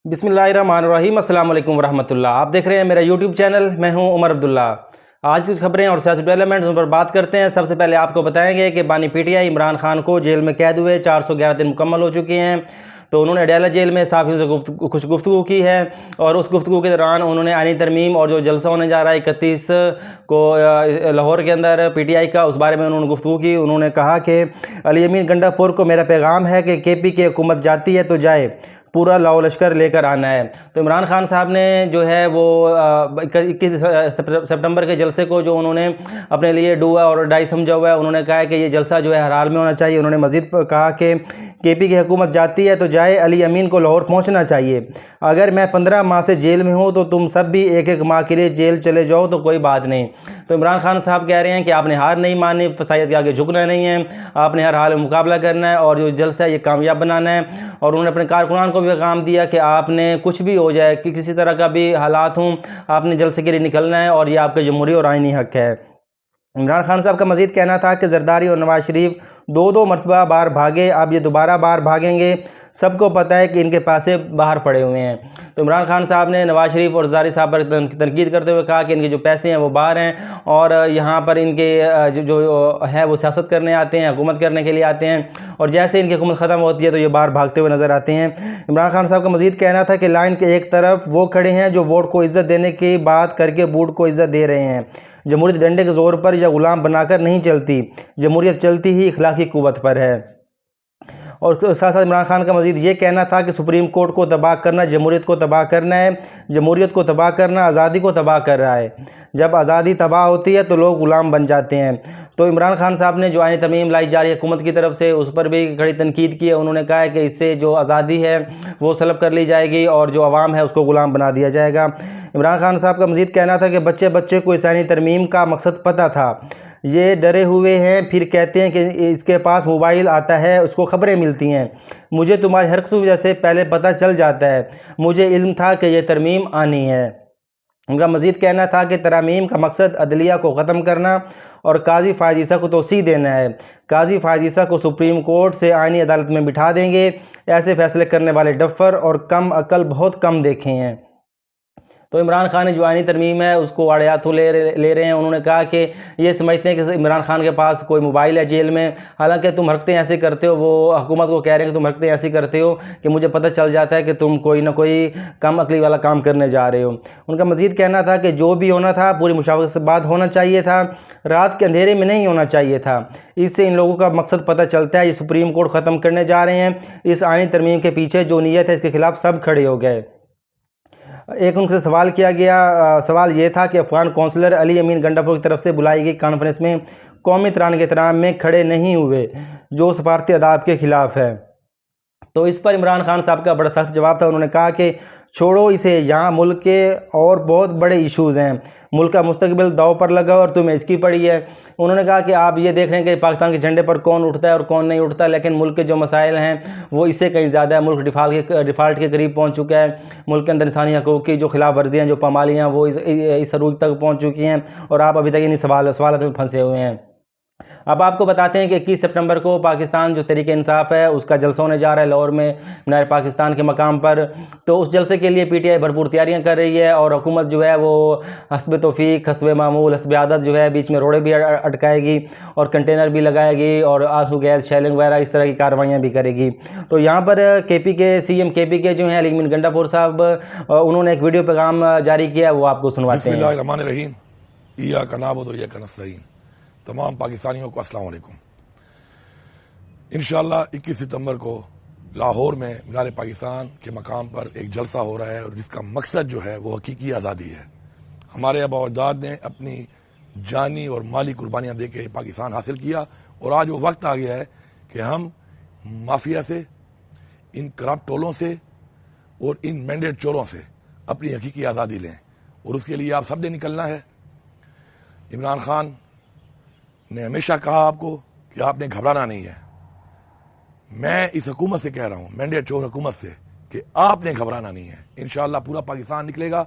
बिस्मिल्लाहिर्रहमानिर्रहीम, अस्सलाम वालेकुम रहमतुल्लाह। आप देख रहे हैं मेरा यूट्यूब चैनल। मैं हूं उमर अब्दुल्ला। आज की खबरें और सियासी डेवलपमेंट्स उन पर बात करते हैं। सबसे पहले आपको बताएंगे कि बानी पीटीआई इमरान खान को जेल में कैद हुए 411 दिन मुकम्मल हो चुके हैं। तो उन्होंने अडयाला जेल में साफियों से कुछ गुफ्तगू की है और उस गुफ्तगू के दौरान उन्होंने आईनी तरमीम और जो जलसा होने जा रहा है 31 को लाहौर के अंदर पीटीआई का, उस बारे में उन्होंने गुफ्तगू की। उन्होंने कहा कि अली अमीन गंडापुर को मेरा पैगाम है कि केपी की हुकूमत जाती है तो जाए, पूरा लाओ लश्कर लेकर आना है। तो इमरान खान साहब ने जो है वो 21 सितंबर के जलसे को जो उन्होंने अपने लिए डू और डाई समझा हुआ है, उन्होंने कहा है कि ये जलसा जो है हर हाल में होना चाहिए। उन्होंने मज़ीद कहा कि केपी की हुकूमत जाती है तो जाए, अली अमीन को लाहौर पहुंचना चाहिए। अगर मैं 15 माह से जेल में हूं तो तुम सब भी एक एक माह के लिए जेल चले जाओ तो कोई बात नहीं। तो इमरान खान साहब कह रहे हैं कि आपने हार नहीं माननी, फसायत के आगे झुकना नहीं है, आपने हर हाल में मुकाबला करना है और जो जलसा है ये कामयाब बनाना है। और उन्होंने अपने कारकुनान को भी पैगाम दिया कि आपने कुछ भी हो जाए, कि किसी तरह का भी हालात हों, आपने जलसे के लिए निकलना है और ये आपका जमहूरी और आईनी हक है। इमरान खान साहब का मजीद कहना था कि जरदारी और नवाज शरीफ दो मरतबा बाहर भागे, अब ये दोबारा बाहर भागेंगे। सबको पता है कि इनके पैसे बाहर पड़े हुए हैं। तो इमरान खान साहब ने नवाज शरीफ और जरदारी साहब पर तनकीद करते हुए कहा कि इनके जो पैसे हैं वो बाहर हैं और यहाँ पर इनके जो है वो सियासत करने आते हैं, हुकूमत करने के लिए आते हैं, और जैसे इनकी हुकूमत ख़त्म होती है तो ये बाहर भागते हुए नज़र आते हैं। इमरान खान साहब का मजीद कहना था कि लाइन के एक तरफ वो खड़े हैं जो वोट को इज़्ज़त देने की बात करके बूट को इज़्ज़त दे रहे हैं। जमहूरियत डंडे के ज़ोर पर या गुलाम बनाकर नहीं चलती, जमहूरियत चलती ही इखलाकी कुव्वत पर है। और साथ साथ इमरान खान का मजीद ये कहना था कि सुप्रीम कोर्ट को तबाह करना जमहूरियत को तबाह करना है, जमहूरियत को तबाह करना आज़ादी को तबाह कर रहा है। जब आज़ादी तबाह होती है तो लोग गुलाम बन जाते हैं। तो इमरान खान साहब ने जो आईनी तरमीम लाई जा रही है हुकूमत की तरफ से, उस पर भी कड़ी तनकीद की है। उन्होंने कहा है कि इससे जो आज़ादी है वो सलब कर ली जाएगी और जो अवाम है उसको गुलाम बना दिया जाएगा। इमरान खान साहब का मजीद कहना था कि बच्चे बच्चे को इस आईनी तरमीम का मकसद पता था, ये डरे हुए हैं, फिर कहते हैं कि इसके पास मोबाइल आता है, उसको ख़बरें मिलती हैं। मुझे तुम्हारी हरकतों की वजह से पहले पता चल जाता है, मुझे इल्म था कि यह तरमीम आनी है। उनका मज़ीद कहना था कि तरमीम का मकसद अदलिया को ख़त्म करना और काजी फ़ायज़ ईसा को तोसी देना है। काजी फ़ायज़ ईसा को सुप्रीम कोर्ट से आईनी अदालत में बिठा देंगे। ऐसे फैसले करने वाले डफ़र और कम अकल बहुत कम देखे हैं। तो इमरान खान ने जो आईनी तरमीम है उसको आड़े हाथों ले रहे हैं। उन्होंने कहा कि ये समझते हैं कि इमरान खान के पास कोई मोबाइल है जेल में, हालांकि तुम हरकतें ऐसे करते हो, वो हुकूमत को कह रहे हैं कि तुम हरकतें ऐसी करते हो कि मुझे पता चल जाता है कि तुम कोई ना कोई कम अकली वाला काम करने जा रहे हो। उनका मज़ीद कहना था कि जो भी होना था पूरी मुशावरत से बात होना चाहिए था, रात के अंधेरे में नहीं होना चाहिए था। इससे इन लोगों का मकसद पता चलता है, ये सुप्रीम कोर्ट ख़त्म करने जा रहे हैं। इस आईनी तरमीम के पीछे जो नीयत है इसके खिलाफ सब खड़े हो गए। एक उनसे सवाल किया गया, सवाल ये था कि अफगान कौंसलर अली अमीन गंडापुर की तरफ से बुलाई गई कॉन्फ्रेंस में कौमी तराने के एहतराम में खड़े नहीं हुए, जो सफारती आदाब के ख़िलाफ़ है। तो इस पर इमरान खान साहब का बड़ा सख्त जवाब था। उन्होंने कहा कि छोड़ो इसे, यहाँ मुल्क के और बहुत बड़े इश्यूज़ हैं, मुल्क का मुस्तकबिल दाव पर लगा और तुम्हें इसकी पड़ी है। उन्होंने कहा कि आप ये देख रहे हैं कि पाकिस्तान के झंडे पर कौन उठता है और कौन नहीं उठता, लेकिन मुल्क के जो मसाइल हैं वो इससे कहीं ज़्यादा है। मुल्क डिफ़ाल्ट के करीब पहुँच चुका है। मुल्क के अंदर इंसानी हकूक़ की जो खिलाफ वर्जियाँ, जो पामालियाँ, वो इस अरूज तक पहुँच चुकी हैं और आप अभी तक इन सवालों में फंसे हुए हैं। अब आपको बताते हैं कि 21 सितंबर को पाकिस्तान जो तहरीक इंसाफ है उसका जलसा होने जा रहा है लाहौर में, मीनार पाकिस्तान के मकाम पर। तो उस जलसे के लिए पीटीआई भरपूर तैयारियां कर रही है और हुकूमत जो है वो हस्ब तौफीक, हस्ब मामूल, हस्ब आदत जो है बीच में रोड़े भी अटकाएगी और कंटेनर भी लगाएगी और आंसू गैस, शेलिंग वगैरह इस तरह की कार्रवाइयाँ भी करेगी। तो यहाँ पर केपी के सीएम केपी के जो हैं अली अमीन गंडापुर साहब, उन्होंने एक वीडियो पैगाम जारी किया, वो आपको सुनवाते हैं। तमाम पाकिस्तानियों को अस्सलाम वालेकुम। इंशाअल्लाह 21 सितंबर को लाहौर में मीनार पाकिस्तान के मकाम पर एक जलसा हो रहा है और जिसका मकसद जो है वो हकीकी आज़ादी है। हमारे आबा और अजदाद ने अपनी जानी और माली कुर्बानियाँ दे के पाकिस्तान हासिल किया और आज वो वक्त आ गया है कि हम माफिया से, इन करप्ट टोलों से और इन मैंडेट चोरों से अपनी हकीकी आज़ादी लें और उसके लिए आप सब ने निकलना है। इमरान खान ने हमेशा कहा आपको कि आपने घबराना नहीं है। मैं इस हुकूमत से कह रहा हूं, मैंडेट चोर हुकूमत से, कि आपने घबराना नहीं है। इंशाअल्लाह पूरा पाकिस्तान निकलेगा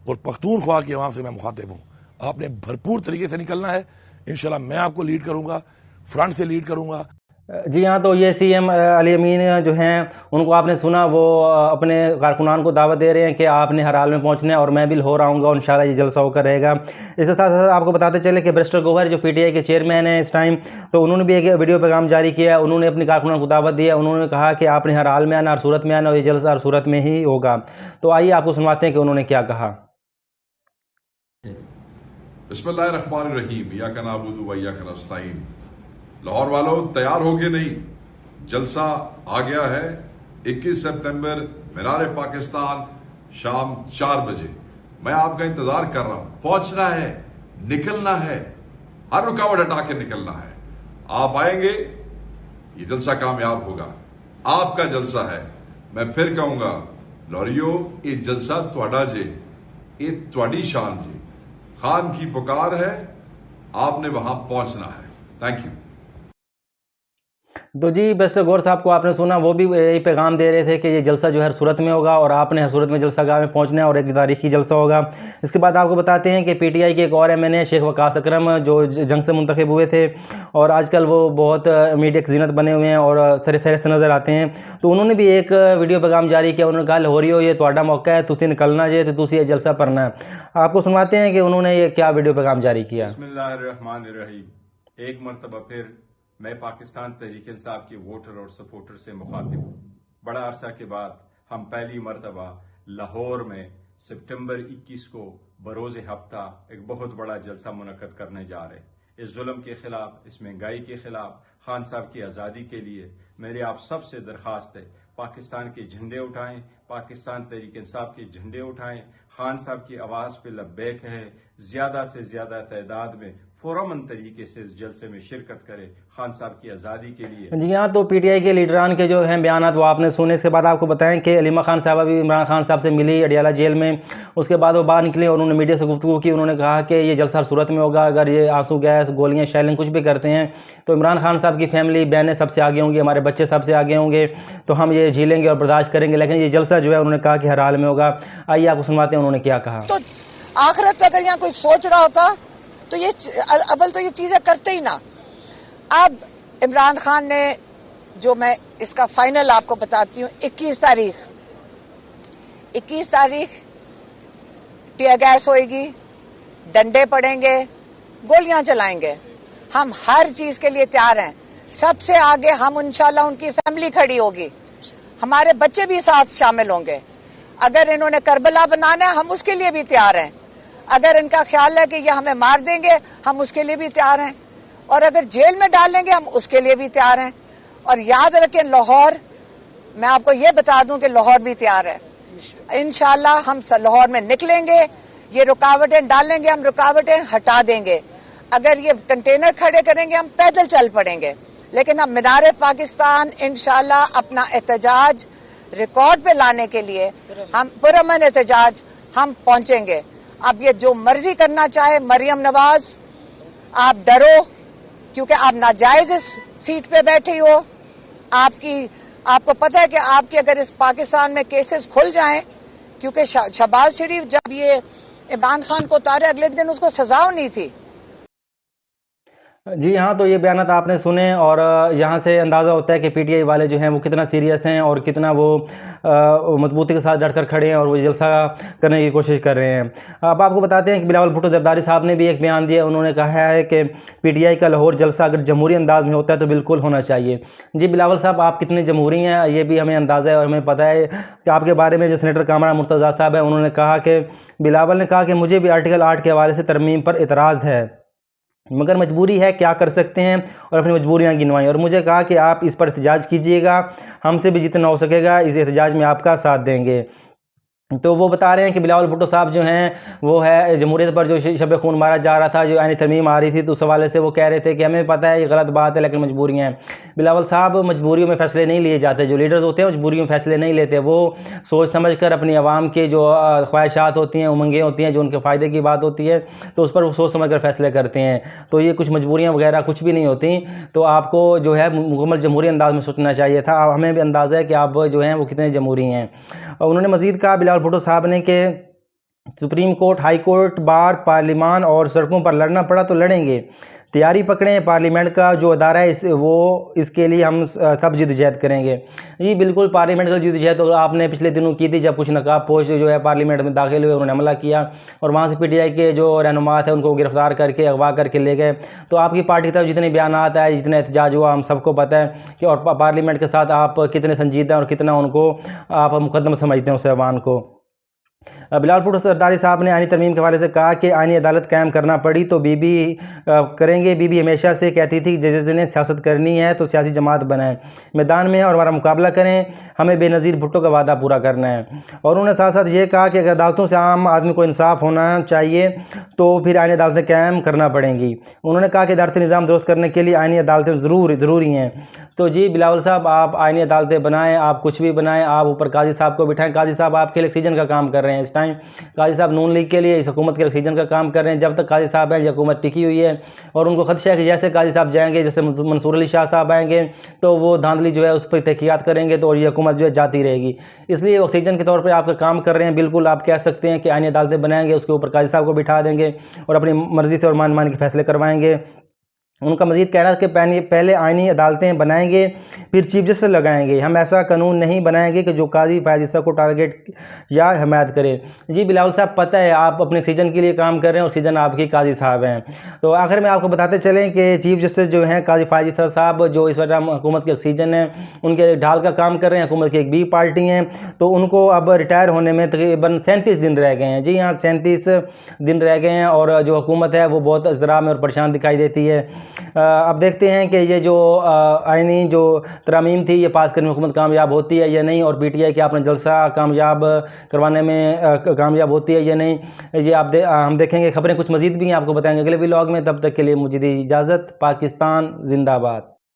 और पख्तूनख्वा की आवाम से मैं मुखातिब हूं, आपने भरपूर तरीके से निकलना है। इंशाअल्लाह मैं आपको लीड करूंगा, फ्रंट से लीड करूंगा। जी हाँ, तो ये सीएम अली अमीन जो हैं उनको आपने सुना, वो अपने कारकुनान को दावत दे रहे हैं कि आपने हर हाल में पहुँचना है और मैं भी लाहौर आऊँगा और इंशाल्लाह ये जलसा होकर रहेगा। इसके साथ साथ आपको बताते चले कि बैरिस्टर गौहर जो पीटीआई के चेयरमैन हैं इस टाइम, तो उन्होंने भी एक वीडियो पैगाम जारी किया है। उन्होंने अपने कारकुनान को दावत दी है। उन्होंने कहा कि आपने हर हाल में आना, हर सूरत में आना और ये जलसा हर सूरत में ही होगा। तो आइए आपको सुनवाते हैं कि उन्होंने क्या कहा। बिस्मिल्लाहिर्रहमानिर्रहीम, इय्याका नअबुदु व इय्याका नस्तईन। लाहौर वालों, तैयार हो गए? नहीं, जलसा आ गया है। 21 सितंबर मीनार पाकिस्तान, शाम 4 बजे। मैं आपका इंतजार कर रहा हूं। पहुंचना है, निकलना है, हर रुकावट हटा के निकलना है। आप आएंगे, ये जलसा कामयाब होगा। आपका जलसा है। मैं फिर कहूंगा, लाहौरियो, ये जलसा तुहाडा जे, ये तुहाडी शान जे। खान की पुकार है, आपने वहां पहुंचना है। Thank you. तो जी, बैरिस्टर गौहर साहब को आपने सुना, वो भी यही पैगाम दे रहे थे कि ये जलसा जो है हर सूरत में होगा और आपने हर सूरत में जलसा गाह में पहुंचना है और एक तारीखी जलसा होगा। इसके बाद आपको बताते हैं कि पीटीआई के एक और एमएनए शेख वकास अकरम जो जंग से मुंतखब हुए थे और आजकल वो बहुत मीडिया की ज़ीनत बने हुए हैं और सर-ए-फ़हरिस्त नज़र आते हैं, तो उन्होंने भी एक वीडियो पैगाम जारी किया। उन्होंने कहा, लाहौरियो, ये तुहाडा मौका है, तुसी निकलना जे, तो तुसी ये जलसा पढ़ना है। आपको सुनवाते हैं कि उन्होंने ये क्या वीडियो पैगाम जारी किया। बिस्मिल्लाहिर्रहमानिर्रहीम। एक मरतबा फिर मैं पाकिस्तान तहरीक इंसाफ के वोटर और सपोर्टर से मुखातिब हूँ। बड़ा अरसा के बाद हम पहली मरतबा लाहौर में सितंबर 21 को बरोज़ हफ्ता एक बहुत बड़ा जलसा मुनक्कद करने जा रहे हैं। इस जुल्म के खिलाफ, इस महंगाई के खिलाफ, खान साहब की आज़ादी के लिए मेरी आप सबसे दरख्वास्त है, पाकिस्तान के झंडे उठाएं, पाकिस्तान तहरीक इंसाफ के झंडे उठाएं। खान साहब की आवाज़ पे लब्बैक है। ज्यादा से ज्यादा तादाद में पुरअमन तरीके से इस जलसे में शिरकत करें, खान साहब की आज़ादी के लिए। जी हाँ, तो पीटीआई के लीडरान के जो हैं बयान वो आपने सुने। इसके बाद आपको बताएं कि अलीमा खान साहबा भी इमरान खान साहब से मिली अडियाला जेल में। उसके बाद वो बाहर निकले और उन्होंने मीडिया से गुफ्तगू की। उन्होंने कहा कि ये जलसा हर सूरत में होगा। अगर ये आंसू गैस, गोलियाँ, शेलिंग कुछ भी करते हैं तो इमरान खान साहब की फैमिली, बहनें सबसे आगे होंगी, हमारे बच्चे सबसे आगे होंगे, तो हम ये झेलेंगे और बर्दाश्त करेंगे, लेकिन ये जलसा जो है उन्होंने कहा कि हर हाल में होगा। आइए आपको सुनवाते हैं उन्होंने क्या कहा। तो आखिरत अगर यहाँ कोई सोच रहा होता तो ये अव्वल तो ये चीजें करते ही ना। अब इमरान खान ने, जो मैं इसका फाइनल आपको बताती हूँ, 21 तारीख टीयर गैस होएगी, डंडे पड़ेंगे, गोलियां चलाएंगे। हम हर चीज के लिए तैयार हैं। सबसे आगे हम इंशाल्लाह उनकी फैमिली खड़ी होगी, हमारे बच्चे भी साथ शामिल होंगे। अगर इन्होंने करबला बनाना है, हम उसके लिए भी तैयार हैं। अगर इनका ख्याल है कि ये हमें मार देंगे, हम उसके लिए भी तैयार हैं। और अगर जेल में डालेंगे, हम उसके लिए भी तैयार हैं। और याद रखें, लाहौर, मैं आपको ये बता दूं कि लाहौर भी तैयार है। इंशाल्लाह हम लाहौर में निकलेंगे, ये रुकावटें डालेंगे, हम रुकावटें हटा देंगे। अगर ये कंटेनर खड़े करेंगे, हम पैदल चल पड़ेंगे, लेकिन हम मीनार पाकिस्तान इंशाल्लाह अपना एहतजाज रिकॉर्ड पे लाने के लिए, हम पुरअमन एहतजाज हम पहुंचेंगे। अब ये जो मर्जी करना चाहे, मरियम नवाज, आप डरो, क्योंकि आप नाजायज इस सीट पे बैठी हो। आपको पता है कि आपके अगर इस पाकिस्तान में केसेस खुल जाएं, क्योंकि शहबाज शरीफ जब ये इमरान खान को उतारे, अगले दिन उसको सजा होनी थी। जी हाँ, तो ये बयानात आपने सुने और यहाँ से अंदाज़ा होता है कि पीटीआई वाले जो हैं वो कितना सीरियस हैं और कितना वो मजबूती के साथ डटकर खड़े हैं और वो जलसा करने की कोशिश कर रहे हैं। अब आपको बताते हैं कि बिलावल भुट्टो जरदारी साहब ने भी एक बयान दिया। उन्होंने कहा है कि पीटीआई का लाहौर जलसा अगर जमहूरी अंदाज में होता है तो बिल्कुल होना चाहिए। जी बिलावल साहब, आप कितने जमहूरी हैं ये भी हमें अंदाज़ा है और हमें पता है कि आपके बारे में जो सेनेटर कामरान मुर्तज़ा साहब हैं, उन्होंने कहा कि बिलावल ने कहा कि मुझे भी आर्टिकल 8 के हवाले से तरमीम पर एतराज़ है, मगर मजबूरी है, क्या कर सकते हैं, और अपनी मजबूरियां गिनवाई। और मुझे कहा कि आप इस पर एहतजाज कीजिएगा, हमसे भी जितना हो सकेगा इस एहतजाज में आपका साथ देंगे। तो वो बता रहे हैं कि बिलावल भुट्टो साहब जो हैं वो है जमहूरियत पर जो शब खून मारा जा रहा था, जो आईनी तरमीम आ रही थी, तो उस हवाले से वो कह रहे थे कि हमें पता है ये गलत बात है लेकिन मजबूरियाँ हैं। बिलावल साहब, मजबूरियों में फ़ैसले नहीं लिए जाते। जो लीडर्स होते हैं मजबूरियों में फ़ैसले नहीं लेते, वो सोच समझ कर अपनी आवाम के जो ख्वाहिशात होती हैं, उमंगें होती हैं, जो उनके फ़ायदे की बात होती है, तो उस पर वो सोच समझ कर फ़ैसले करते हैं। तो ये कुछ मजबूरियाँ वगैरह कुछ भी नहीं होती। तो आपको जो है मुकम्मल जमहूरी अंदाज में सोचना चाहिए था। हमें भी अंदाज़ा है कि आप जो हैं वो कितने जमहूरी हैं। और उन्होंने मज़ीद कहा बिलावल भुट्टो साहब ने कि सुप्रीम कोर्ट, हाई कोर्ट, बार, पार्लिमान और सड़कों पर लड़ना पड़ा तो लड़ेंगे, तैयारी पकड़ें, पार्लियामेंट का जो अदारा है इसके लिए हम सब जिद्दोजहद करेंगे। जी बिल्कुल, पार्लियामेंट का जिद्दोजहद तो आपने पिछले दिनों की थी, जब कुछ नकाबपोश जो है पार्लियामेंट में दाखिल हुए, उन्होंने हमला किया और वहाँ से PTI के जो रहनुमा थे उनको गिरफ्तार करके अगवा करके ले गए। तो आपकी पार्टी की तरफ जितने बयानात आए, जितने एहतजाज हुआ, हम सबको पता है कि और पार्लियामेंट के साथ आप कितने संजीदा और कितना उनको आप मुकदम समझते हैं उस ऐवान को। बिलावल भुट्टो सरदारी साहब ने आईनी तरमीम के हवाले से कहा कि आईनी अदालत कायम करना पड़ी तो बीबी करेंगे। बीबी हमेशा से कहती थी कि जिन्हें सियासत करनी है तो सियासी जमात बनाएं, मैदान में और हमारा मुकाबला करें, हमें बेनज़ीर भुट्टो का वादा पूरा करना है। और उन्होंने साथ साथ ये कहा कि अगर अदालतों से आम आदमी को इंसाफ होना चाहिए तो फिर आईनी अदालतें कायम करना पड़ेंगी। उन्होंने कहा कि इदारती निज़ाम दुरुस्त करने के लिए आईनी अदालतें ज़रूरी हैं। तो जी बिलावल साहब, आप आईनी अदालतें बनाएं, आप कुछ भी बनाएं, आप ऊपर काजी साहब को बिठाएं। काजी साहब आपके लिए ऑक्सीजन का काम कर रहे हैं इस टाइम। काजी साहब नून लीग के लिए इस हुकूमत के ऑक्सीजन का काम कर रहे हैं। जब तक काजी साहब हैं, ये हुकूमत टिकी हुई है और उनको खदशा है कि जैसे काजी साहब जाएंगे, जैसे मंसूर अली शाह साहब आएंगे तो वो धांधली जो है उस पर तहकीकात करेंगे तो और ये हुकूमत जो है जाती रहेगी। इसलिए ऑक्सीजन के तौर पर आपका काम कर रहे हैं। बिल्कुल आप कह सकते हैं कि आईनी अदालतें बनाएंगे, उसके ऊपर काजी साहब को बिठा देंगे और अपनी मर्ज़ी से और मान के फैसले करवाएंगे। उनका मज़ीद कहना है कि पहले आईनी अदालतें बनाएंगे फिर चीफ जस्टिस लगाएंगे। हम ऐसा कानून नहीं बनाएंगे कि जो काजी फ़याज़ ईसा को टारगेट या हमायत करे। जी बिलावल साहब, पता है आप अपने ऑक्सीजन के लिए काम कर रहे हैं, ऑक्सीजन आपके काजी साहब हैं। तो आखिर में आपको बताते चलें कि चीफ जस्टिस जो हैं काजी फ़याज़ ईसा साहब, जो इस वक्त हुकूमत के ऑक्सीजन है, उनके ढाल का काम कर रहे हैं। हुकूमत की एक बी पार्टी हैं, तो उनको अब रिटायर होने में तकरीबन 37 दिन रह गए हैं। जी हाँ, 37 दिन रह गए हैं और जो हुकूमत है वो बहुत इज़्राब में और परेशान दिखाई देती है। अब देखते हैं कि ये जो आईनी जो तरमीम थी ये पास करने में हुकूमत कामयाब होती है या नहीं, और PTI के अपना जलसा कामयाब करवाने में कामयाब होती है या नहीं, ये हम देखेंगे। खबरें कुछ मज़ीद भी हैं, आपको बताएंगे अगले व्लॉग में। तब तक के लिए मुझे दी इजाज़त। पाकिस्तान जिंदाबाद।